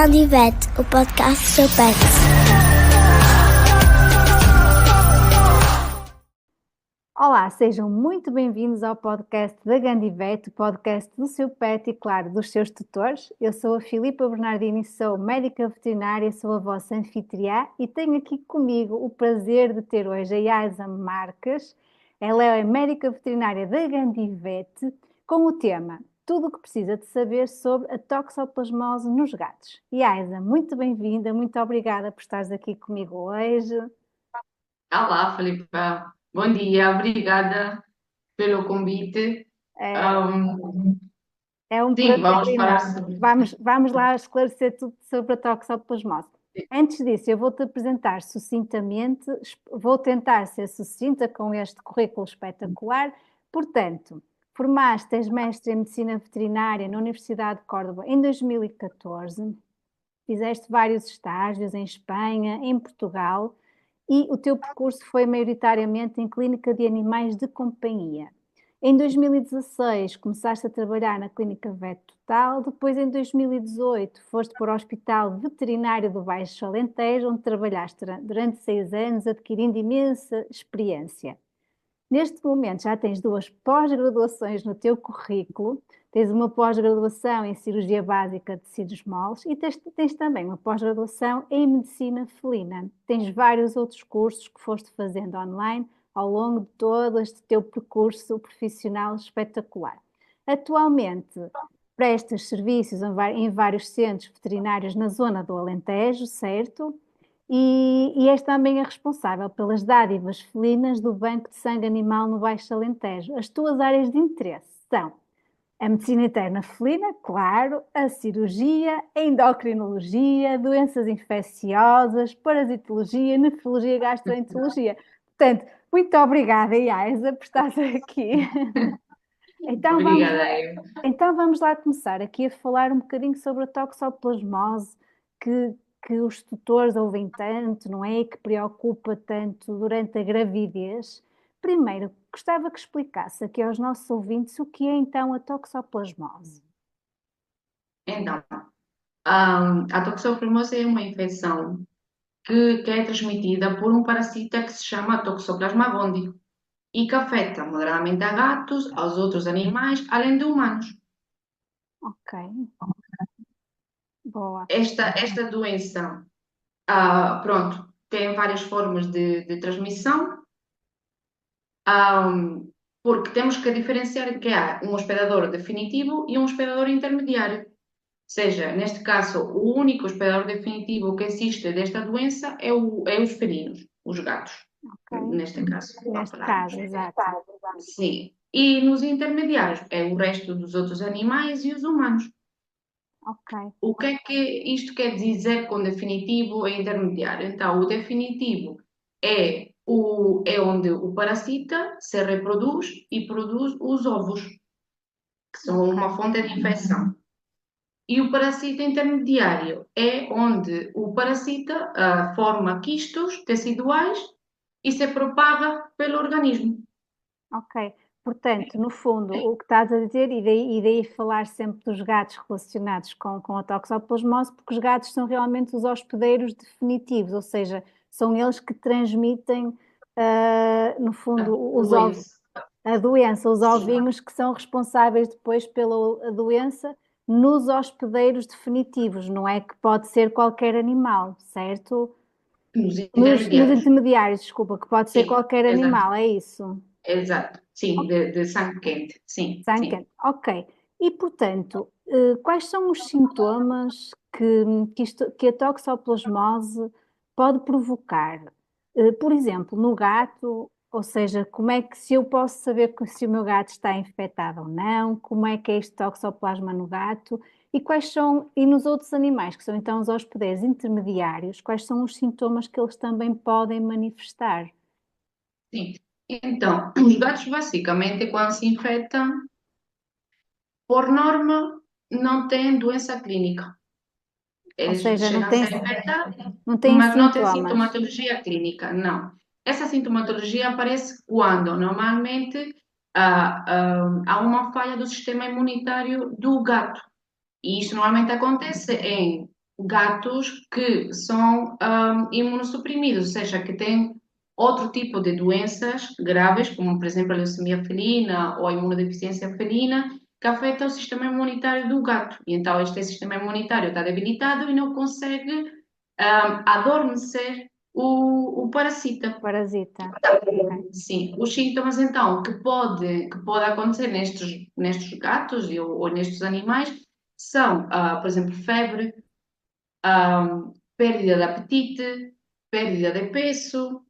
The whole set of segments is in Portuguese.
Gandivete, o podcast do seu pet. Olá, sejam muito bem-vindos ao podcast da Gandivete, o podcast do seu pet e, claro, dos seus tutores. Eu sou a Filipa Bernardini, sou médica veterinária, sou a vossa anfitriã e tenho aqui comigo o prazer de ter hoje a Yaisa Marques. Ela é a médica veterinária da Gandivete com o tema Tudo o que precisa de saber sobre a toxoplasmose nos gatos. Yaisa, muito bem-vinda, muito obrigada por estares aqui comigo hoje. Olá, Filipa. Bom dia, obrigada pelo convite. É, Ahm, É um sim, prazer vamos falar enorme. sobre. Vamos lá esclarecer tudo sobre a toxoplasmose. Antes disso, eu vou-te apresentar sucintamente, vou tentar ser sucinta com este currículo espetacular. Portanto, formaste, és mestre em Medicina Veterinária na Universidade de Córdoba em 2014, fizeste vários estágios em Espanha, em Portugal, e o teu percurso foi maioritariamente em clínica de animais de companhia. Em 2016 começaste a trabalhar na Clínica Vet Total, depois em 2018 foste para o Hospital Veterinário do Baixo Alentejo, onde trabalhaste durante 6 anos, adquirindo imensa experiência. Neste momento já tens 2 pós-graduações no teu currículo, tens uma pós-graduação em Cirurgia Básica de Tecidos Moles e tens também uma pós-graduação em Medicina Felina. Tens vários outros cursos que foste fazendo online ao longo de todo este teu percurso profissional espetacular. Atualmente prestas serviços em vários centros veterinários na zona do Alentejo, certo? E és também a responsável pelas dádivas felinas do Banco de Sangue Animal no Baixo Alentejo. As tuas áreas de interesse são a medicina interna felina, claro, a cirurgia, a endocrinologia, doenças infecciosas, parasitologia, nefrologia e gastroenterologia. Portanto, muito obrigada, Yaisa, por estar aqui. Então vamos, Obrigada, eu. então vamos lá começar aqui a falar um bocadinho sobre a toxoplasmose, que os tutores ouvem tanto, não é? E que preocupa tanto durante a gravidez. Primeiro, gostava que explicasse aqui aos nossos ouvintes o que é então a toxoplasmose. Então, a toxoplasmose é uma infecção que é transmitida por um parasita que se chama Toxoplasma gondii e que afeta moderadamente a gatos, aos outros animais, além de humanos. Ok, boa. Esta doença, pronto, tem várias formas de transmissão. Porque temos que diferenciar que há um hospedador definitivo e um hospedador intermediário. Ou seja, neste caso, o único hospedador definitivo que existe desta doença é os felinos, os gatos, Ok, neste caso, para neste falarmos. caso, exato. Sim. E nos intermediários é o resto dos outros animais e os humanos. Ok, O que é que isto quer dizer com definitivo e intermediário? Então, o definitivo é onde o parasita se reproduz e produz os ovos, que são uma ok, fonte de infecção. E o parasita intermediário é onde o parasita forma quistos teciduais e se propaga pelo organismo. ok. Portanto, no fundo, o que estás a dizer, e daí falar sempre dos gatos relacionados com a toxoplasmose, porque os gatos são realmente os hospedeiros definitivos, ou seja, são eles que transmitem, no fundo, A doença. a doença, os Sim. ovinhos que são responsáveis depois pela doença nos hospedeiros definitivos, não é que pode ser qualquer animal, certo? Nos Nos intermediários. intermediários, desculpa, que pode ser Sim, qualquer exato. animal, é isso? Exato. Sim, de sangue quente. Sim, sim. Sangue, ok. E, portanto, quais são os sintomas que a toxoplasmose pode provocar? Por exemplo, no gato, ou seja, como é que se eu posso saber se o meu gato está infectado ou não? Como é que é este toxoplasma no gato? E quais são, e nos outros animais, que são então os hospedeiros intermediários, quais são os sintomas que eles também podem manifestar? Sim. Então, os gatos basicamente quando se infectam, por norma, não têm doença clínica. Ou Eles seja, chegam a ser infectados, não têm mas não têm sintomas. sintomatologia clínica, não. Essa sintomatologia aparece quando normalmente há uma falha do sistema imunitário do gato. E isso normalmente acontece em gatos que são imunossuprimidos, ou seja, que têm outro tipo de doenças graves, como por exemplo a leucemia felina ou a imunodeficiência felina, que afeta o sistema imunitário do gato. E então este sistema imunitário está debilitado e não consegue adormecer o parasita. Parasita. Ok. Sim, os sintomas então que pode acontecer nestes gatos ou nestes animais são, por exemplo, febre, perda de apetite, perda de peso,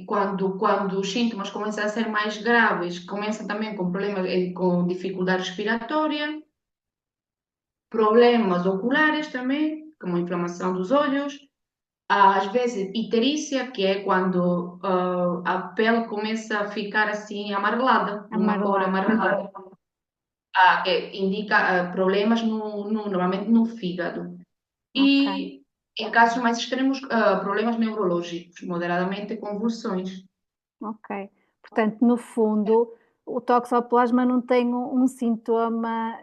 quando os sintomas começam a ser mais graves, começa também com problemas, com dificuldade respiratória, problemas oculares também, como inflamação dos olhos, às vezes icterícia, que é quando a pele começa a ficar assim amarelada, uma cor Amarelado. amarelada, que indica problemas normalmente no fígado. Ok. E em casos mais extremos, problemas neurológicos, moderadamente convulsões. Ok. Portanto, no fundo, o toxoplasma não tem um sintoma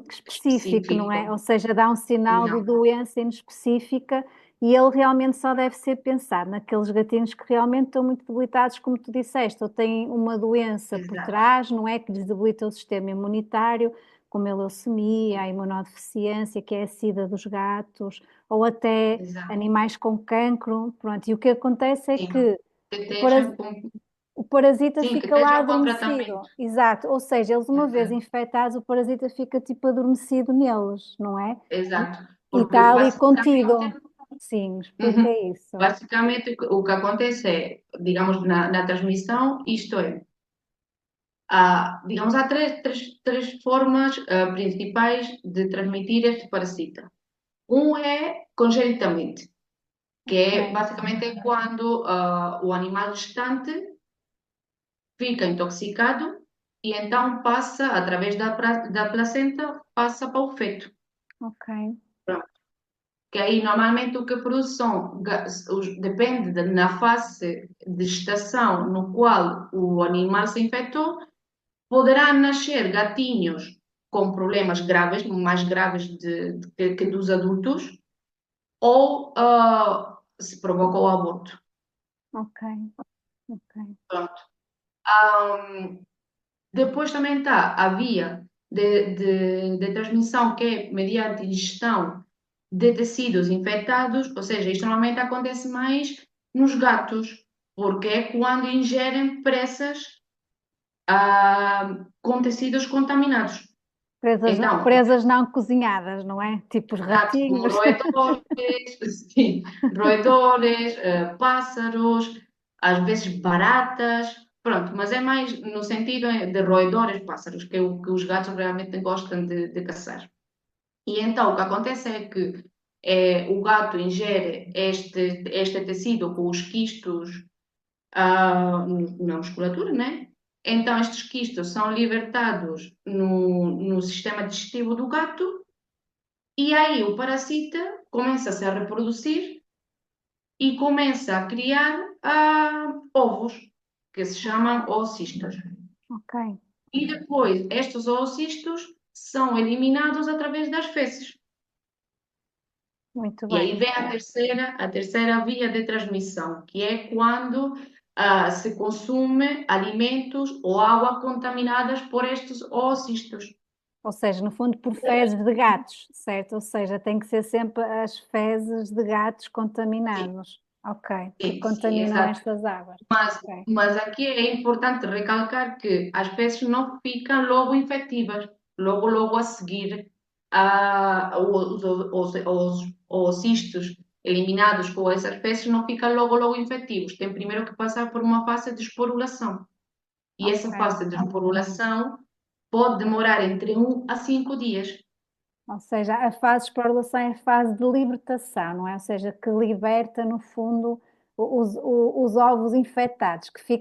específico, não é? Específico. Ou seja, dá um sinal de Não, doença inespecífica e ele realmente só deve ser pensado naqueles gatinhos que realmente estão muito debilitados, como tu disseste, ou têm uma doença por exato, trás, não é? Que lhes debilita o sistema imunitário, como a leucemia, a imunodeficiência, que é a sida dos gatos, ou até exato. animais com cancro, pronto. E o que acontece é Sim, que que o esteja com, o parasita sim, que fica lá esteja com adormecido, tratamento. exato. Ou seja, eles uma vez Exato, infectados, o parasita fica tipo adormecido neles, não é? exato. E Porque está ali basicamente, contido. Sim, explica uhum, isso. basicamente o que acontece é, digamos, na transmissão, isto é, digamos, há três formas principais de transmitir este parasita. Um é congenitamente, que é Ok. basicamente é quando o animal gestante fica intoxicado e então passa, através da placenta, passa para o feto. Ok. Pronto. Que aí normalmente o que produz são, depende na fase de gestação no qual o animal se infectou, poderá nascer gatinhos com problemas graves, mais graves que dos adultos, ou se provoca o aborto. Ok. Ok. Pronto. Ahm, Depois também está a via de transmissão, que é mediante ingestão de tecidos infectados, ou seja, isto normalmente acontece mais nos gatos, porque é quando ingerem pressas com tecidos contaminados. Então, Presas não cozinhadas, não é? Tipo os exato, como ratinhos. roedores, sim, roedores, pássaros, às vezes baratas, pronto, mas é mais no sentido de roedores, pássaros, que é o que os gatos realmente gostam de caçar. E então o que acontece é que o gato ingere este tecido com os quistos na musculatura, né? Então estes quistos são libertados no sistema digestivo do gato e aí o parasita começa-se a reproduzir e começa a criar ovos, que se chamam oocistos. Ok. E depois estes oocistos são eliminados através das fezes. Muito E aí bem. vem a terceira via de transmissão, que é quando se consome alimentos ou água contaminadas por estes oocistos. Ou seja, no fundo, por fezes de gatos, certo? Ou seja, tem que ser sempre as fezes de gatos Sim, contaminados. Ok, que sim, sim, contaminam exato. estas águas. Mas, Ok. mas aqui é importante recalcar que as peças não ficam logo infectivas, logo a seguir os cistos eliminados com essas peças não ficam logo infectivos. Tem primeiro que passar por uma fase de esporulação. E essa Ok. fase de esporulação pode demorar entre 1 a 5 dias. Ou seja, a fase de esporulação é a fase de libertação, não é? Ou seja, que liberta, no fundo, os ovos infectados, que,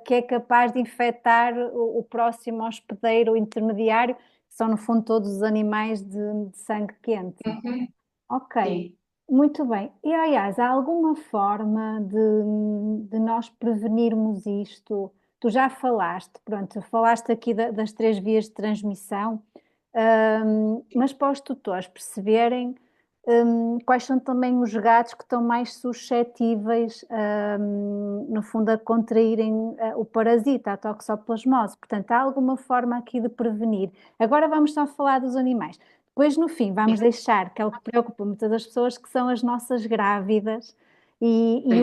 que é capaz de infectar o próximo hospedeiro intermediário, que são, no fundo, todos os animais de sangue quente. Uhum, Ok, sim. muito bem. E, aliás, há alguma forma de nós prevenirmos isto? Tu já falaste, pronto, falaste aqui das três vias de transmissão. mas para os tutores perceberem quais são também os gatos que estão mais suscetíveis, no fundo, a contraírem o parasita, a toxoplasmose. Portanto, há alguma forma aqui de prevenir. Agora vamos só falar dos animais. Depois, no fim, vamos deixar, que é o que preocupa muitas das pessoas, que são as nossas grávidas e Sim, sim.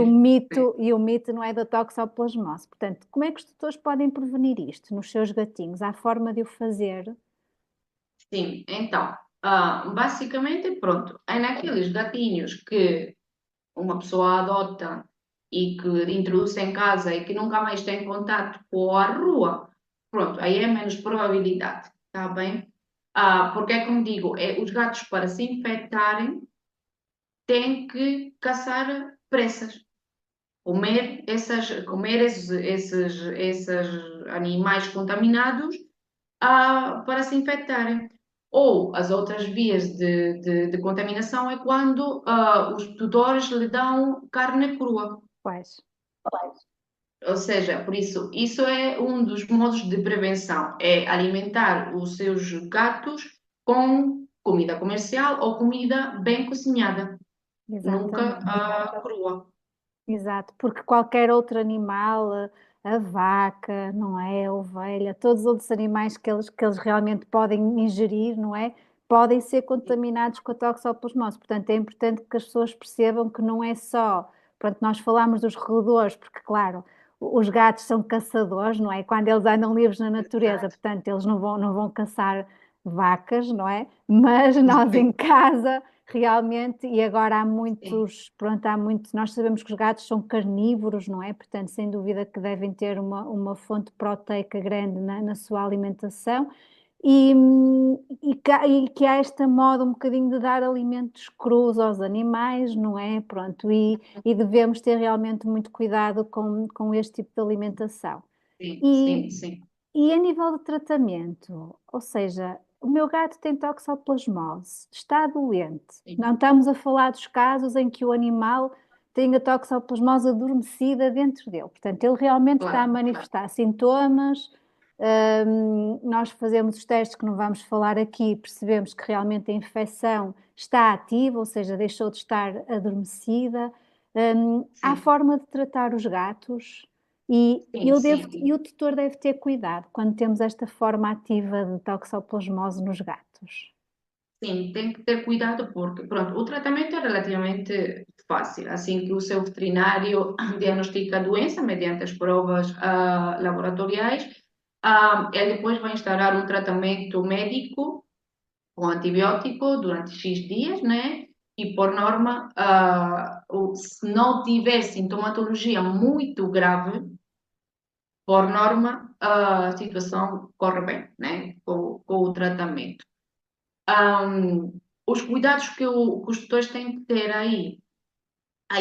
o mito não é da toxoplasmose. Portanto, como é que os tutores podem prevenir isto nos seus gatinhos? Há forma de o fazer? Sim, então, basicamente, pronto, é naqueles gatinhos que uma pessoa adota e que introduz em casa e que nunca mais tem contato com a rua, pronto, aí é menos probabilidade, tá bem? Porque é como digo, os gatos para se infectarem têm que caçar presas, comer esses animais contaminados para se infectarem. Ou as outras vias de contaminação é quando os tutores lhe dão carne crua. Pois, Ou seja, por isso é um dos modos de prevenção, é alimentar os seus gatos com comida comercial ou comida bem cozinhada, nunca exatamente. crua. Exato, porque qualquer outro animal, a vaca, não é? A ovelha, todos os outros animais que eles realmente podem ingerir, não é? Podem ser contaminados com a toxoplasmose. Portanto, é importante que as pessoas percebam que não é só. Pronto, nós falamos dos roedores, porque, claro, os gatos são caçadores, não é? Quando eles andam livres na natureza, Exato. portanto, eles não vão caçar vacas, não é? Mas nós em casa realmente, e agora há Sim, muitos, pronto, há muitos, nós sabemos que os gatos são carnívoros, não é? Portanto, sem dúvida que devem ter uma fonte proteica grande na sua alimentação e que há esta moda um bocadinho de dar alimentos crus aos animais, não é? Pronto, e devemos ter realmente muito cuidado com este tipo de alimentação. sim, E, sim, sim, e a nível de tratamento, ou seja, o meu gato tem toxoplasmose, está doente. sim. Não estamos a falar dos casos em que o animal tem a toxoplasmose adormecida dentro dele. Portanto, ele realmente está a Claro, manifestar sintomas. Nós fazemos os testes que não vamos falar aqui, percebemos que realmente a infecção está ativa, ou seja, deixou de estar adormecida. Há sim, forma de tratar os gatos. sim, E sim. o tutor deve ter cuidado quando temos esta forma ativa de toxoplasmose nos gatos. Sim, tem que ter cuidado porque, pronto, o tratamento é relativamente fácil. Assim que o seu veterinário diagnostica a doença mediante as provas laboratoriais, ele depois vai instaurar um tratamento médico com antibiótico durante X dias, né? E por norma, se não tiver sintomatologia muito grave, por norma, a situação corre bem, né? Com o tratamento. Os cuidados que os tutores têm que ter aí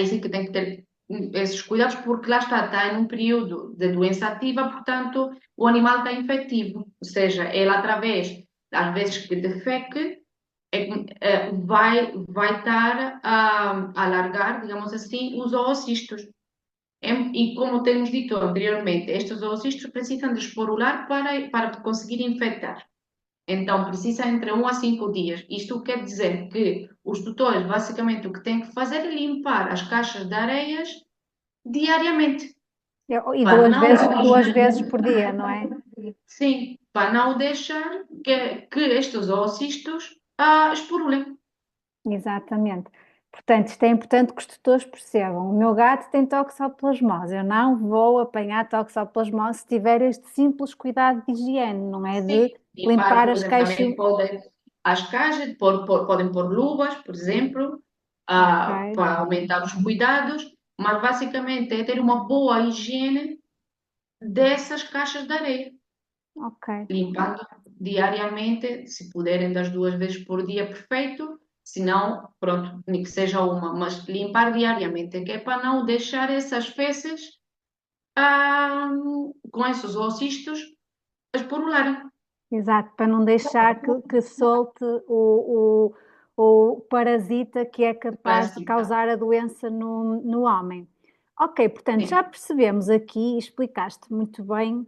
sim que tem que ter esses cuidados, porque lá está em um período de doença ativa, portanto, o animal está infectivo, ou seja, ele através, às vezes que defeque, vai estar a alargar, digamos assim, os oocistos. E como temos dito anteriormente, estes oocistos precisam de esporular para conseguir infectar. Então, precisa entre 1 a 5 dias. Isto quer dizer que os tutores, basicamente, o que têm que fazer é limpar as caixas de areias diariamente, E para não duas deixar, vezes por dia, não é? sim, para não deixar que estes oocistos esporulem. Exatamente. Portanto, isto é importante que os tutores percebam. O meu gato tem toxoplasmose. Eu não vou apanhar toxoplasmose se tiver este simples cuidado de higiene, não é de Sim, limpar, limpar por as exemplo, caixas. também podem as caixas, podem pôr luvas, por exemplo, Ok, para aumentar os cuidados, mas basicamente é ter uma boa higiene dessas caixas de areia. ok. Limpando diariamente, se puderem das 2 vezes por dia, perfeito. Se não, pronto, nem que seja uma, mas limpar diariamente, que é para não deixar essas fezes com esses ocistos a esporularem. Exato, para não deixar que solte o parasita que é capaz de Parasita. causar a doença no homem. Ok, portanto, Sim, já percebemos aqui, explicaste muito bem,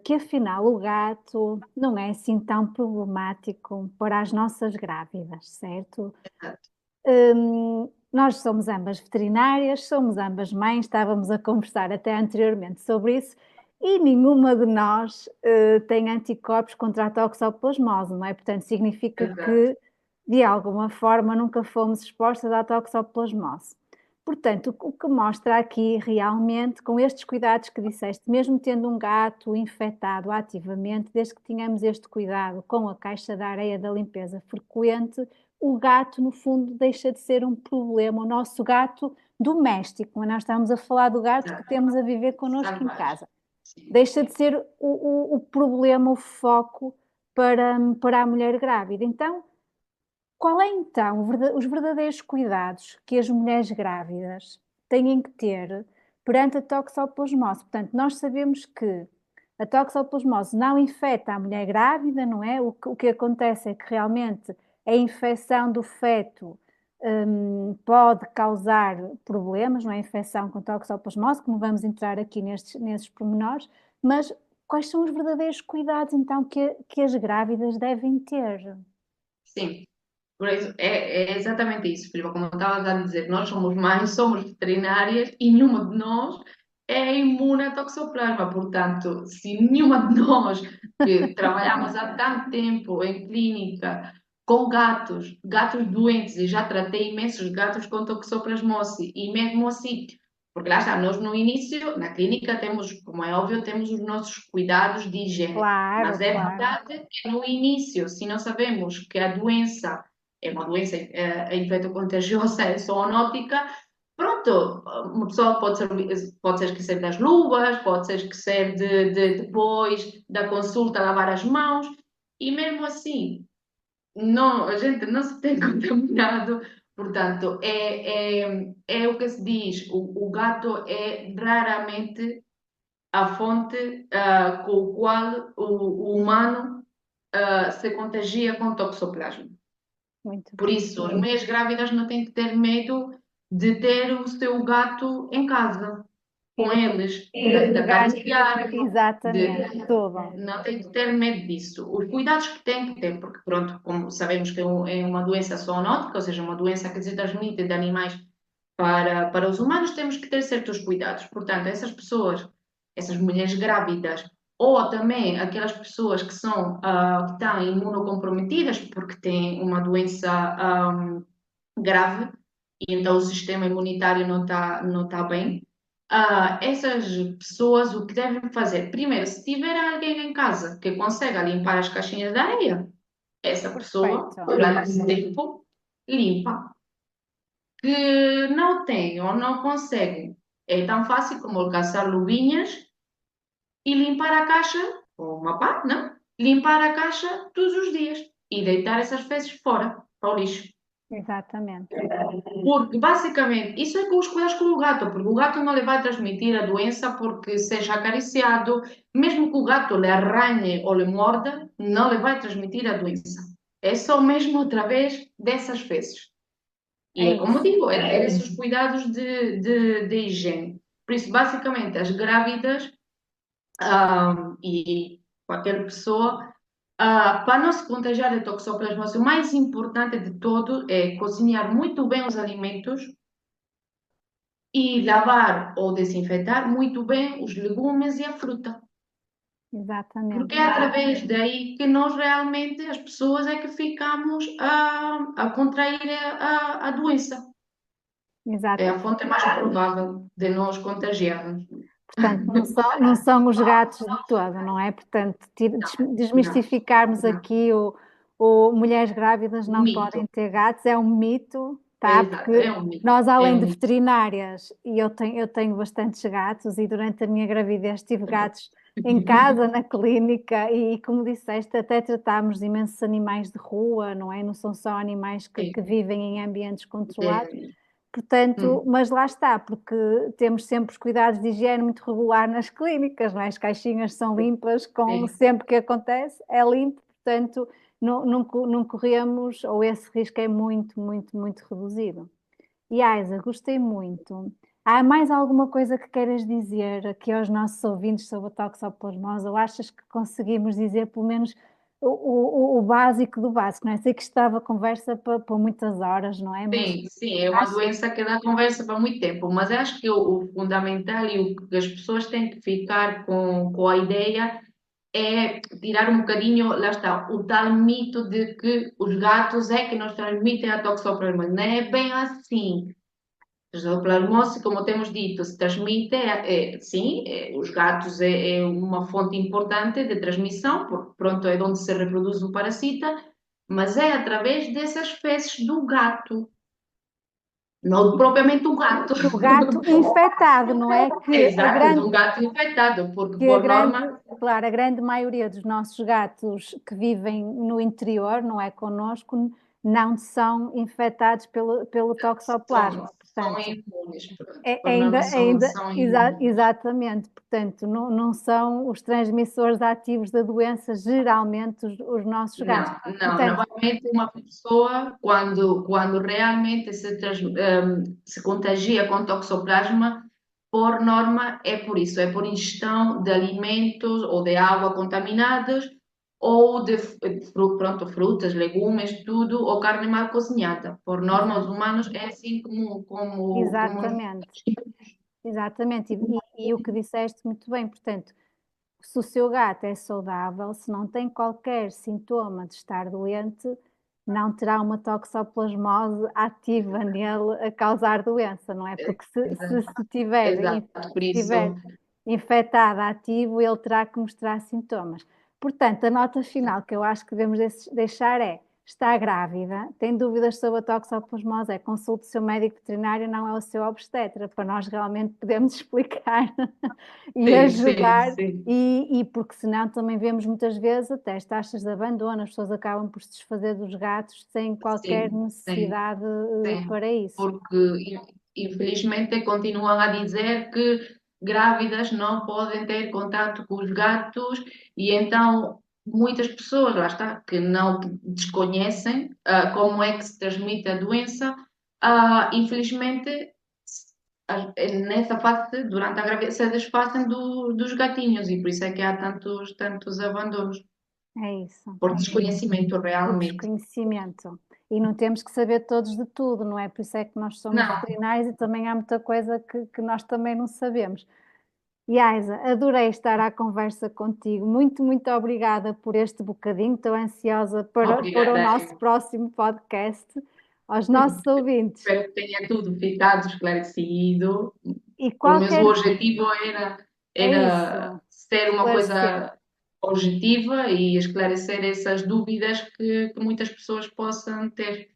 que afinal o gato não é assim tão problemático para as nossas grávidas, certo? Exato. Nós somos ambas veterinárias, somos ambas mães, estávamos a conversar até anteriormente sobre isso, e nenhuma de nós tem anticorpos contra a toxoplasmose, não é? Portanto, significa Exato. que, de alguma forma, nunca fomos expostas à toxoplasmose. Portanto, o que mostra aqui realmente, com estes cuidados que disseste, mesmo tendo um gato infectado ativamente, desde que tenhamos este cuidado com a caixa de areia da limpeza frequente, o gato, no fundo, deixa de ser um problema, o nosso gato doméstico, nós estamos a falar do gato que Exato. temos a viver connosco em Salvagem. casa. Sim, Deixa de sim. ser o problema, o foco para a mulher grávida. Então, qual é então os verdadeiros cuidados que as mulheres grávidas têm que ter perante a toxoplasmose? Portanto, nós sabemos que a toxoplasmose não infecta a mulher grávida, não é? O que acontece é que realmente a infecção do feto pode causar problemas, não é? A infecção com toxoplasmose, que não vamos entrar aqui nesses pormenores, mas quais são os verdadeiros cuidados então que as grávidas devem ter? Sim. Por isso, é exatamente isso, Filipe. Como eu estava a dizer, nós somos mães, somos veterinárias e nenhuma de nós é imune à toxoplasma. Portanto, se nenhuma de nós que trabalhamos há tanto tempo em clínica com gatos, gatos doentes, e já tratei imensos gatos com toxoplasmose, e mesmo assim, porque lá está, nós no início, na clínica, temos, como é óbvio, temos os nossos cuidados de higiene. Claro, Mas é claro. verdade que no início, se não sabemos que a doença é uma doença infecto-contagiosa, é zoonótica, pronto, uma pessoa pode se esquecer das luvas, pode se esquecer depois da consulta lavar as mãos, e mesmo assim, não, a gente não se tem contaminado, portanto, é o que se diz, o gato é raramente a fonte com o qual o humano se contagia com toxoplasma. Muito Por bem. isso, as mulheres grávidas não têm que ter medo de ter o seu gato em casa, E com de, eles, e de de pegar, acariciar, exatamente, tudo. não tem que ter medo disso. Os cuidados que tem que ter, porque pronto, como sabemos que é uma doença zoonótica, ou seja, uma doença que se transmite de animais para os humanos, temos que ter certos cuidados. Portanto, essas pessoas, essas mulheres grávidas, ou também aquelas pessoas que que estão imunocomprometidas porque têm uma doença grave e então o sistema imunitário não tá bem. Essas pessoas o que devem fazer? Primeiro, se tiver alguém em casa que consiga limpar as caixinhas de areia, essa pessoa, Perfeito. durante esse tempo, limpa. Que não tem ou não consegue, é tão fácil como caçar luvinhas e limpar a caixa com uma pá, não? Limpar a caixa todos os dias e deitar essas fezes fora, para o lixo. Exatamente. Porque, basicamente, isso é com os cuidados com o gato, porque o gato não lhe vai transmitir a doença porque seja acariciado, mesmo que o gato lhe arranhe ou lhe morda, não lhe vai transmitir a doença. É só mesmo através dessas fezes. E É é como isso. digo, é ter esses cuidados de higiene. Por isso, basicamente, as grávidas e qualquer pessoa, para não se contagiar de toxoplasmose, o mais importante de todo é cozinhar muito bem os alimentos e lavar ou desinfetar muito bem os legumes e a fruta. Porque Exatamente. é através daí que nós realmente, as pessoas, é que ficamos a contrair a doença. É Exato. a fonte mais provável de nós contagiarmos. Portanto, não são os gatos de todo, não é? Portanto, Não, desmistificarmos não. aqui o mulheres grávidas Um não mito. podem ter gatos, é um mito, tá? Exato, Porque é um mito. nós, É além um de mito. veterinárias, e eu tenho bastantes gatos, e durante a minha gravidez tive gatos em casa, na clínica, e como disseste, até tratámos imensos animais de rua, não é? Não são só animais que Sim. vivem em ambientes controlados. É, Portanto, hum, mas lá está, porque temos sempre os cuidados de higiene muito regular nas clínicas, não é? As caixinhas são limpas, com sim. sempre que acontece, é limpo, portanto, não corremos, ou esse risco é muito, muito, muito reduzido. E Aisa, gostei muito. Há mais alguma coisa que queiras dizer aqui aos nossos ouvintes sobre a toxoplasmose, ou achas que conseguimos dizer pelo menos o básico do básico, não é? Sei que estava conversa para muitas horas, não é? Mas Sim, é uma acho doença que dá conversa para muito tempo, mas eu acho que o fundamental e o que as pessoas têm que ficar com a ideia é tirar um bocadinho, lá está, o tal mito de que os gatos é que nos transmitem a toxoplasmose. Não é bem assim. A toxoplasmose, como temos dito, se transmite, sim, os gatos é uma fonte importante de transmissão, porque pronto, é onde se reproduz o parasita, mas é através dessas espécies do gato, não propriamente o gato. o gato infectado, não é? Exato, de um gato infectado, porque Que por norma. claro, a grande maioria dos nossos gatos que vivem no interior, não é connosco, não são infectados pelo toxoplasma. São Portanto, imunes, pronto. é Por norma são imunes. exatamente, portanto, não são os transmissores ativos da doença, geralmente os nossos gatos. Não, Portanto, normalmente uma pessoa, quando realmente se contagia com toxoplasma, por norma é por isso, é por ingestão de alimentos ou de água contaminados ou pronto, frutas, legumes, tudo, ou carne mal cozinhada. Por norma, os humanos é assim como exatamente, exatamente. E o que disseste muito bem, portanto, se o seu gato é saudável, se não tem qualquer sintoma de estar doente, não terá uma toxoplasmose ativa nele a causar doença, não é? Porque se tiver, Exato, por se isso. tiver infectado ativo, ele terá que mostrar sintomas. Portanto, a nota final que eu acho que devemos deixar é: está grávida, tem dúvidas sobre a toxoplasmose, consulte o seu médico veterinário, não é o seu obstetra, para nós realmente podermos explicar e ajudar. Sim. E porque senão também vemos muitas vezes até as taxas de abandono, as pessoas acabam por se desfazer dos gatos sem qualquer necessidade para isso. Porque infelizmente continuam a dizer que grávidas não podem ter contato com os gatos e então muitas pessoas, lá está, que não desconhecem como é que se transmite a doença, infelizmente nessa fase, durante a gravidez, se desfazem dos gatinhos e por isso é que há tantos abandonos, É isso. por desconhecimento O realmente. desconhecimento. E não temos que saber todos de tudo, não é? Por isso é que nós somos Não. veterinários e também há muita coisa que nós também não sabemos. Yaisa, adorei estar à conversa contigo. Muito, muito obrigada por este bocadinho. Estou ansiosa para o nosso próximo podcast. Aos nossos ouvintes. Espero que tenha tudo ficado esclarecido. E Pelo menos o objetivo era ser uma coisa objetiva e esclarecer essas dúvidas que muitas pessoas possam ter.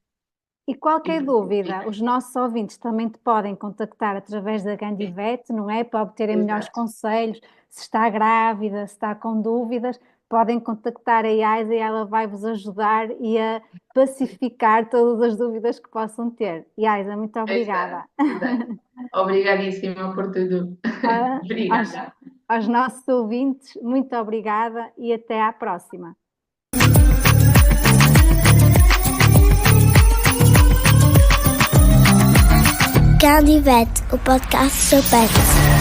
E qualquer dúvida, os nossos ouvintes também te podem contactar através da Gandivet, não é? Para obterem melhores conselhos. Se está grávida, se está com dúvidas, podem contactar a Yaisa e ela vai vos ajudar e a pacificar todas as dúvidas que possam ter. Yaisa, muito obrigada. Obrigadíssima por tudo. Obrigada. Aos nossos ouvintes, muito obrigada e até à próxima. Gandivet, o podcast sobre pets.